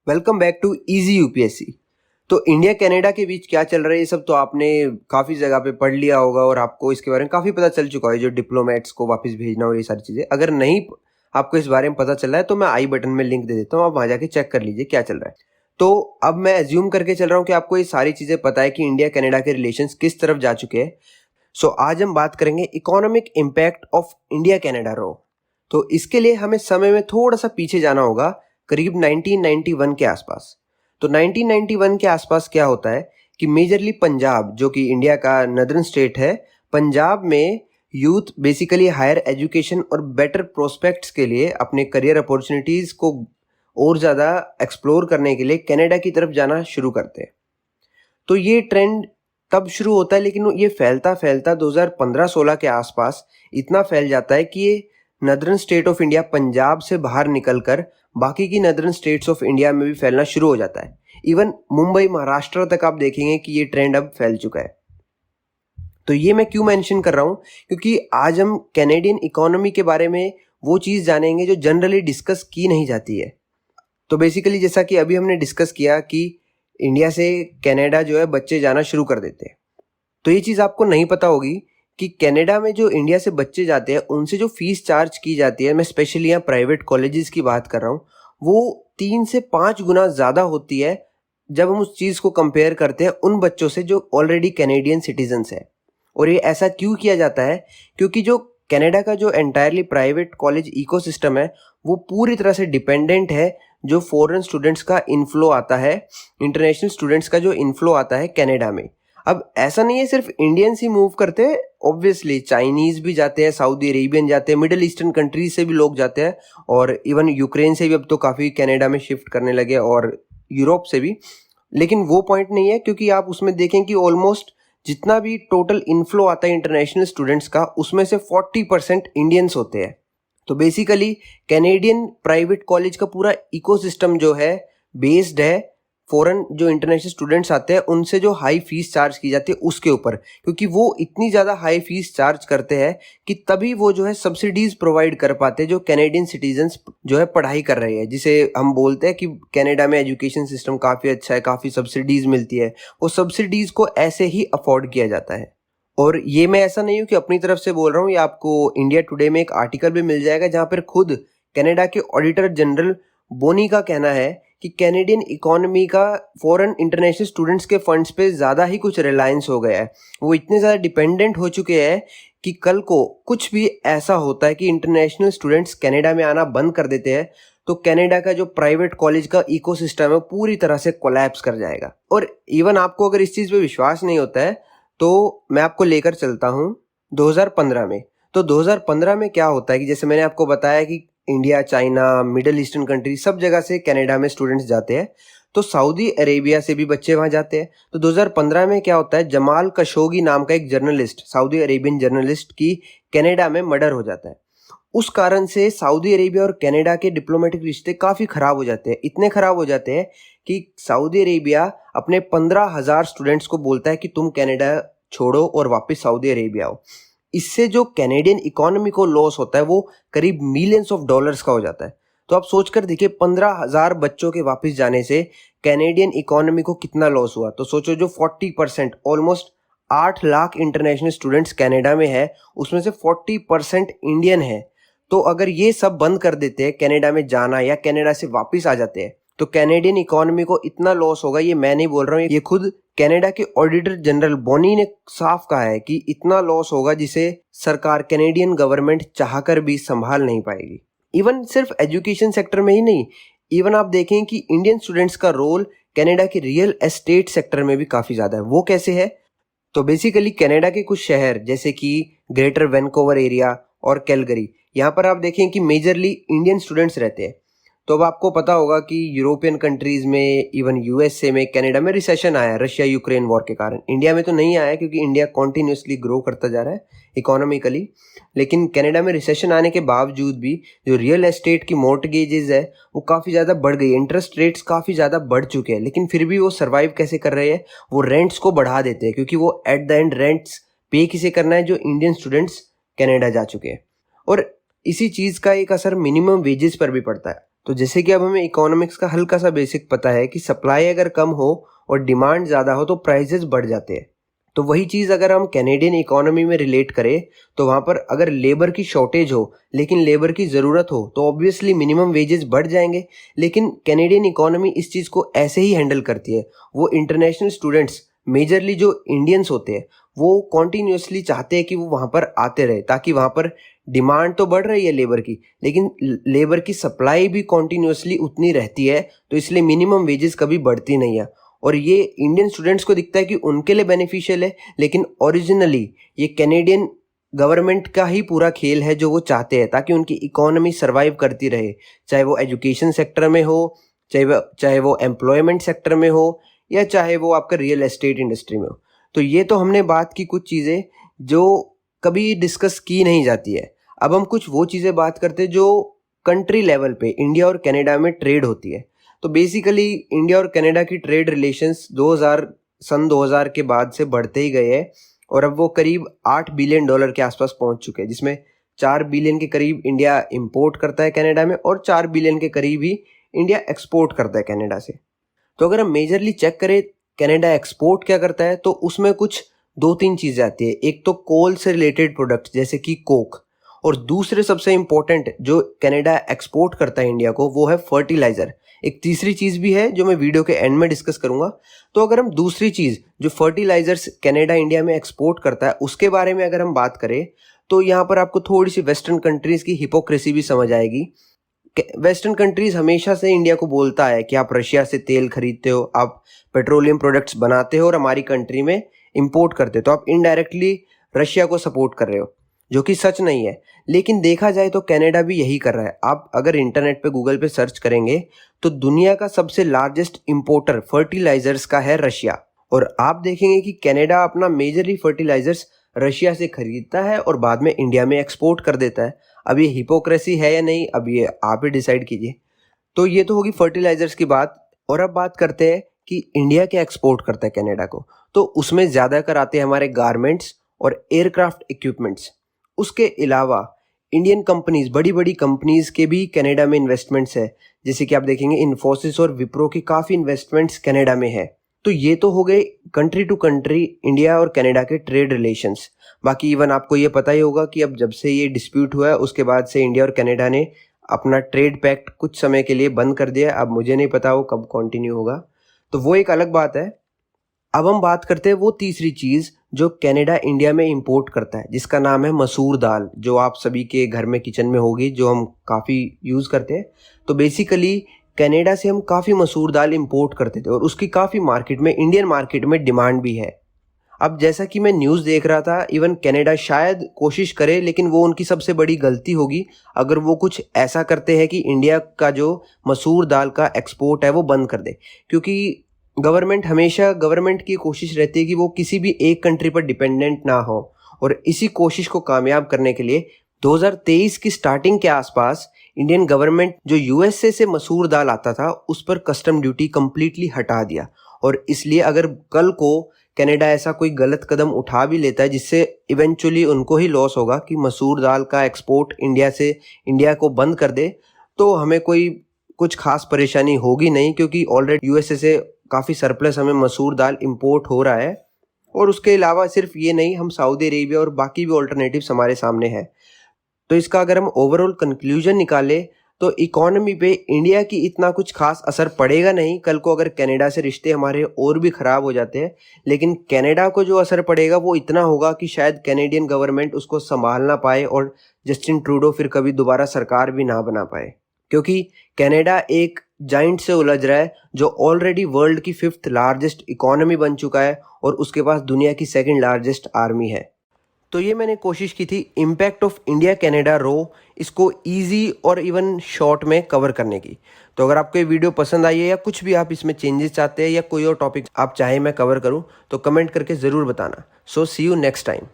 Welcome back to easy UPSC. तो India Canada के बीच क्या चल रहा है ये सब तो आपने काफ़ी जगह पे पढ़ लिया होगा और आपको इसके बारे में काफ़ी पता चल चुका है, जो डिप्लोमेट्स को वापस भेजना और ये सारी चीज़ें। अगर नहीं आपको इस बारे में पता चला है तो मैं आई बटन में लिंक दे देता हूँ, आप वहाँ जाके चेक कर लीजिए क्या चल रहा है। तो अब मैं एज्यूम करके चल रहा हूँ कि आपको ये सारी चीज़ें पता है कि इंडिया कनाडा के रिलेशंस किस तरफ जा चुके हैं। सो आज हम बात करेंगे economic impact of India Canada row. तो इसके लिए हमें समय में थोड़ा सा पीछे जाना होगा, करीब 1991 के आसपास। तो 1991 के आसपास क्या होता है कि मेजरली पंजाब, जो कि इंडिया का नदर्न स्टेट है, पंजाब में यूथ बेसिकली हायर एजुकेशन और बेटर प्रोस्पेक्ट्स के लिए अपने करियर अपॉर्चुनिटीज़ को और ज़्यादा एक्सप्लोर करने के लिए कनाडा की तरफ जाना शुरू करते हैं। तो ये ट्रेंड तब शुरू होता है, लेकिन ये फैलता फैलता 2015-16 के आसपास इतना फैल जाता है कि ये northern state of India Punjab से बाहर निकलकर बाकी की नदर्न स्टेट्स ऑफ इंडिया में भी फैलना शुरू हो जाता है। इवन मुंबई, महाराष्ट्र तक आप देखेंगे कि ये ट्रेंड अब फैल चुका है। तो ये मैं क्यों मेंशन कर रहा हूँ, क्योंकि आज हम कैनेडियन इकोनॉमी के बारे में वो चीज़ जानेंगे जो जनरली डिस्कस की नहीं जाती है। तो बेसिकली जैसा कि अभी हमने डिस्कस किया कि इंडिया से कनाडा जो है बच्चे जाना शुरू कर देते हैं, तो ये चीज़ आपको नहीं पता होगी कि कनाडा में जो इंडिया से बच्चे जाते हैं उनसे जो फीस चार्ज की जाती है, मैं स्पेशली यहाँ प्राइवेट कॉलेजेस की बात कर रहा हूँ, वो 3 से 5 गुना ज़्यादा होती है जब हम उस चीज़ को कंपेयर करते हैं उन बच्चों से जो ऑलरेडी कैनेडियन सिटीजन्स है। और ये ऐसा क्यों किया जाता है, क्योंकि जो कनाडा का जो एंटायरली प्राइवेट कॉलेज इकोसिस्टम है वो पूरी तरह से डिपेंडेंट है जो फॉरेन स्टूडेंट्स का इनफ्लो आता है, इंटरनेशनल स्टूडेंट्स का जो इनफ्लो आता है कनाडा में। अब ऐसा नहीं है सिर्फ इंडियंस ही मूव करते हैं, ऑब्वियसली चाइनीज़ भी जाते हैं, सऊदी अरेबियन जाते हैं, मिडिल ईस्टर्न कंट्रीज से भी लोग जाते हैं, और इवन यूक्रेन से भी अब तो काफ़ी कनाडा में शिफ्ट करने लगे, और यूरोप से भी। लेकिन वो पॉइंट नहीं है, क्योंकि आप उसमें देखें कि ऑलमोस्ट जितना भी टोटल इनफ्लो आता है इंटरनेशनल स्टूडेंट्स का, उसमें से 40% इंडियंस होते हैं। तो बेसिकली कैनेडियन प्राइवेट कॉलेज का पूरा इकोसिस्टम जो है बेस्ड है फॉरेन जो इंटरनेशनल स्टूडेंट्स आते हैं उनसे जो हाई फीस चार्ज की जाती है उसके ऊपर, क्योंकि वो इतनी ज़्यादा हाई फीस चार्ज करते हैं कि तभी वो जो है सब्सिडीज़ प्रोवाइड कर पाते हैं जो कैनेडियन सिटीजन्स जो है पढ़ाई कर रहे हैं, जिसे हम बोलते हैं कि कनाडा में एजुकेशन सिस्टम काफ़ी अच्छा है, काफ़ी सब्सिडीज़ मिलती है। वो सब्सिडीज़ को ऐसे ही अफोर्ड किया जाता है। और ये मैं ऐसा नहीं हूँ कि अपनी तरफ से बोल रहा हूँ, ये आपको इंडिया टुडे में एक आर्टिकल भी मिल जाएगा जहाँ पर खुद कनाडा के ऑडिटर जनरल बोनी का कहना है कि कैनेडियन इकोनॉमी का फॉरेन इंटरनेशनल स्टूडेंट्स के फंड्स पे ज़्यादा ही कुछ रिलायंस हो गया है। वो इतने ज़्यादा डिपेंडेंट हो चुके हैं कि कल को कुछ भी ऐसा होता है कि इंटरनेशनल स्टूडेंट्स कनाडा में आना बंद कर देते हैं, तो कनाडा का जो प्राइवेट कॉलेज का इकोसिस्टम है पूरी तरह से कोलैप्स कर जाएगा। और इवन आपको अगर इस चीज़ पे विश्वास नहीं होता है तो मैं आपको लेकर चलता हूँ 2015 में। तो 2015 में क्या होता है कि जैसे मैंने आपको बताया कि India, China, middle eastern country सब जगह से कनाडा में स्टूडेंट्स जाते हैं, तो सऊदी अरेबिया से भी बच्चे वहाँ जाते हैं। तो 2015 में क्या होता है, जमाल खशोगी नाम का एक जर्नलिस्ट, सऊदी अरेबियन जर्नलिस्ट की कनाडा में मर्डर हो जाता है। उस कारण से सऊदी अरेबिया और कनाडा के डिप्लोमेटिक रिश्ते काफ़ी ख़राब हो जाते हैं। इतने ख़राब हो जाते हैं कि सऊदी अरेबिया अपने 15,000 स्टूडेंट्स को बोलता है कि तुम कनाडा छोड़ो और वापस सऊदी अरेबिया आओ। इससे जो कैनेडियन इकोनॉमी को लॉस होता है वो करीब मिलियंस ऑफ डॉलर्स का हो जाता है। तो आप सोच कर देखिए, 15,000 बच्चों के वापस जाने से कैनेडियन इकोनॉमी को कितना लॉस हुआ। तो सोचो, जो 40%, almost 8 lakh international students Canada में है, उसमें से 40% इंडियन है। तो अगर ये सब बंद कर देते हैं कनाडा में जाना, या कनाडा से वापस आ जाते हैं, तो कैनेडियन इकोनॉमी को इतना लॉस होगा, ये मैं नहीं बोल रहा हूँ, ये खुद कनाडा के ऑडिटर जनरल बोनी ने साफ कहा है कि इतना लॉस होगा जिसे सरकार, कैनेडियन गवर्नमेंट चाहकर भी संभाल नहीं पाएगी। इवन सिर्फ एजुकेशन सेक्टर में ही नहीं, इवन आप देखें कि इंडियन स्टूडेंट्स का रोल कनाडा के रियल एस्टेट सेक्टर में भी काफ़ी ज़्यादा है। वो कैसे है, तो बेसिकली कनाडा के कुछ शहर जैसे कि ग्रेटर वैनकूवर एरिया और कैलगरी, यहाँ पर आप देखें कि मेजरली इंडियन स्टूडेंट्स रहते हैं। तो अब आपको पता होगा कि यूरोपियन कंट्रीज़ में, इवन यूएसए में, कनाडा में रिसेशन आया रशिया यूक्रेन वॉर के कारण। इंडिया में तो नहीं आया क्योंकि इंडिया कॉन्टीन्यूसली ग्रो करता जा रहा है इकोनॉमिकली, लेकिन कनाडा में रिसेशन आने के बावजूद भी जो रियल एस्टेट की मॉर्टगेजेस है वो काफ़ी ज़्यादा बढ़ गई, इंटरेस्ट रेट्स काफ़ी ज़्यादा बढ़ चुके हैं। लेकिन फिर भी वो सर्वाइव कैसे कर रहे हैं, वो रेंट्स को बढ़ा देते हैं, क्योंकि वो एट द एंड रेंट्स पे किसे करना है, जो इंडियन स्टूडेंट्स कनाडा जा चुके हैं। और इसी चीज़ का एक असर मिनिमम वेजेस पर भी पड़ता है। तो जैसे कि अब हमें इकोनॉमिक्स का हल्का सा बेसिक पता है कि सप्लाई अगर कम हो और डिमांड ज़्यादा हो तो प्राइजेस बढ़ जाते हैं। तो वही चीज़ अगर हम कैनेडियन इकोनॉमी में रिलेट करें तो वहाँ पर अगर लेबर की शॉर्टेज हो लेकिन लेबर की ज़रूरत हो तो ऑब्वियसली मिनिमम वेजेस बढ़ जाएंगे। लेकिन कैनेडियन इकोनॉमी इस चीज़ को ऐसे ही हैंडल करती है। वो इंटरनेशनल स्टूडेंट्स मेजरली जो इंडियंस होते हैं वो कॉन्टीन्यूसली चाहते हैं कि वो वहाँ पर आते रहे, ताकि वहाँ पर डिमांड तो बढ़ रही है लेबर की लेकिन लेबर की सप्लाई भी कॉन्टीन्यूसली उतनी रहती है, तो इसलिए मिनिमम वेजेस कभी बढ़ती नहीं है। और ये इंडियन स्टूडेंट्स को दिखता है कि उनके लिए बेनिफिशियल है, लेकिन ओरिजिनली ये कैनेडियन गवर्नमेंट का ही पूरा खेल है जो वो चाहते हैं ताकि उनकी इकोनॉमी सर्वाइव करती रहे, चाहे वो एजुकेशन सेक्टर में हो, चाहे वो एम्प्लॉयमेंट सेक्टर में हो, या चाहे वो आपका रियल एस्टेट इंडस्ट्री में हो। तो ये तो हमने बात की कुछ चीज़ें जो कभी डिस्कस की नहीं जाती है। अब हम कुछ वो चीज़ें बात करते हैं जो कंट्री लेवल पे इंडिया और कनाडा में ट्रेड होती है। तो बेसिकली इंडिया और कनाडा की ट्रेड रिलेशंस 2000 के बाद से बढ़ते ही गए हैं और अब वो करीब $8 बिलियन के आसपास पहुंच चुके हैं, जिसमें 4 बिलियन के करीब इंडिया इंपोर्ट करता है कनाडा में और 4 बिलियन के करीब ही इंडिया एक्सपोर्ट करता है कनाडा से। तो अगर हम मेजरली चेक करें कनाडा एक्सपोर्ट क्या करता है तो उसमें कुछ 2-3 चीज़ें आती है। एक तो कोल से रिलेटेड प्रोडक्ट जैसे कि कोक, और दूसरे सबसे इम्पोर्टेंट जो कनाडा एक्सपोर्ट करता है इंडिया को वो है फर्टिलाइज़र। एक तीसरी चीज़ भी है जो मैं वीडियो के एंड में डिस्कस करूंगा। तो अगर हम दूसरी चीज़ जो फर्टिलाइजर्स कनाडा इंडिया में एक्सपोर्ट करता है उसके बारे में अगर हम बात करें तो यहाँ पर आपको थोड़ी सी वेस्टर्न कंट्रीज़ की हिपोक्रेसी भी समझ आएगी। वेस्टर्न कंट्रीज़ हमेशा से इंडिया को बोलता है कि आप रशिया से तेल खरीदते हो, आप पेट्रोलियम प्रोडक्ट्स बनाते हो और हमारी कंट्री में इंपोर्ट करते हो, तो आप इनडायरेक्टली रशिया को सपोर्ट कर रहे हो, जो कि सच नहीं है। लेकिन देखा जाए तो कनाडा भी यही कर रहा है। आप अगर इंटरनेट पे गूगल पे सर्च करेंगे तो दुनिया का सबसे लार्जेस्ट इंपोर्टर फर्टिलाइजर्स का है रशिया, और आप देखेंगे कि कनाडा अपना मेजरली फर्टिलाइजर्स रशिया से खरीदता है और बाद में इंडिया में एक्सपोर्ट कर देता है। अब ये हिपोक्रेसी है या नहीं, अब ये आप ही डिसाइड कीजिए। तो ये तो होगी फर्टिलाइजर्स की बात। और अब बात करते हैं कि इंडिया क्या एक्सपोर्ट करता है कनाडा को। तो उसमें ज़्यादातर आते हैं हमारे गारमेंट्स और एयरक्राफ्ट इक्विपमेंट्स। उसके अलावा इंडियन कंपनीज, बड़ी बड़ी कंपनीज के भी कनाडा में इन्वेस्टमेंट्स है, जैसे कि आप देखेंगे इन्फोसिस और विप्रो की काफ़ी इन्वेस्टमेंट्स कनाडा में है। तो ये तो हो गए कंट्री टू कंट्री इंडिया और कनाडा के ट्रेड रिलेशंस। बाकी इवन आपको ये पता ही होगा कि अब जब से ये डिस्प्यूट हुआ है उसके बाद से इंडिया और कनाडा ने अपना ट्रेड पैक्ट कुछ समय के लिए बंद कर दिया। अब मुझे नहीं पता वो कब कंटिन्यू होगा, तो वो एक अलग बात है। अब हम बात करते हैं वो तीसरी चीज़ जो कनाडा इंडिया में इंपोर्ट करता है, जिसका नाम है मसूर दाल, जो आप सभी के घर में किचन में होगी, जो हम काफ़ी यूज़ करते हैं। तो बेसिकली कनाडा से हम काफ़ी मसूर दाल इंपोर्ट करते थे और उसकी काफ़ी मार्केट में, इंडियन मार्केट में डिमांड भी है। अब जैसा कि मैं न्यूज़ देख रहा था, इवन कनाडा शायद कोशिश करे, लेकिन वो उनकी सबसे बड़ी गलती होगी अगर वो कुछ ऐसा करते हैं कि इंडिया का जो मसूर दाल का एक्सपोर्ट है वो बंद कर दे, क्योंकि गवर्नमेंट की कोशिश रहती है कि वो किसी भी एक कंट्री पर डिपेंडेंट ना हो। और इसी कोशिश को कामयाब करने के लिए 2023 की स्टार्टिंग के आसपास इंडियन गवर्नमेंट जो यूएसए से मसूर दाल आता था उस पर कस्टम ड्यूटी कंप्लीटली हटा दिया। और इसलिए अगर कल को कनाडा ऐसा कोई गलत कदम उठा भी लेता है जिससे इवेंचुअली उनको ही लॉस होगा कि मसूर दाल का एक्सपोर्ट इंडिया को बंद कर दे, तो हमें कोई कुछ खास परेशानी होगी नहीं, क्योंकि ऑलरेडी यूएसए से काफ़ी सरप्लस हमें मसूर दाल इंपोर्ट हो रहा है। और उसके अलावा सिर्फ ये नहीं, हम सऊदी अरेबिया और बाकी भी ऑल्टरनेटिव्स हमारे सामने है। तो इसका अगर हम ओवरऑल कंक्लूजन निकालें तो इकोनॉमी पे इंडिया की इतना कुछ खास असर पड़ेगा नहीं। कल को अगर कनाडा से रिश्ते हमारे और भी ख़राब हो जाते हैं, लेकिन कनाडा को जो असर पड़ेगा वो इतना होगा कि शायद कैनेडियन गवर्नमेंट उसको संभाल ना पाए और जस्टिन ट्रूडो फिर कभी दोबारा सरकार भी ना बना पाए, क्योंकि कनाडा एक जाइंट से उलझ रहा है जो ऑलरेडी वर्ल्ड की 5th लार्जेस्ट इकोनॉमी बन चुका है और उसके पास दुनिया की 2nd लार्जेस्ट आर्मी है। तो ये मैंने कोशिश की थी इम्पैक्ट ऑफ इंडिया कनाडा रो इसको इजी और इवन शॉर्ट में कवर करने की। तो अगर आपको ये वीडियो पसंद आई है या कुछ भी आप इसमें चेंजेस चाहते हैं या कोई और टॉपिक आप चाहे मैं कवर करूं तो कमेंट करके ज़रूर बताना। सो सी यू नेक्स्ट टाइम।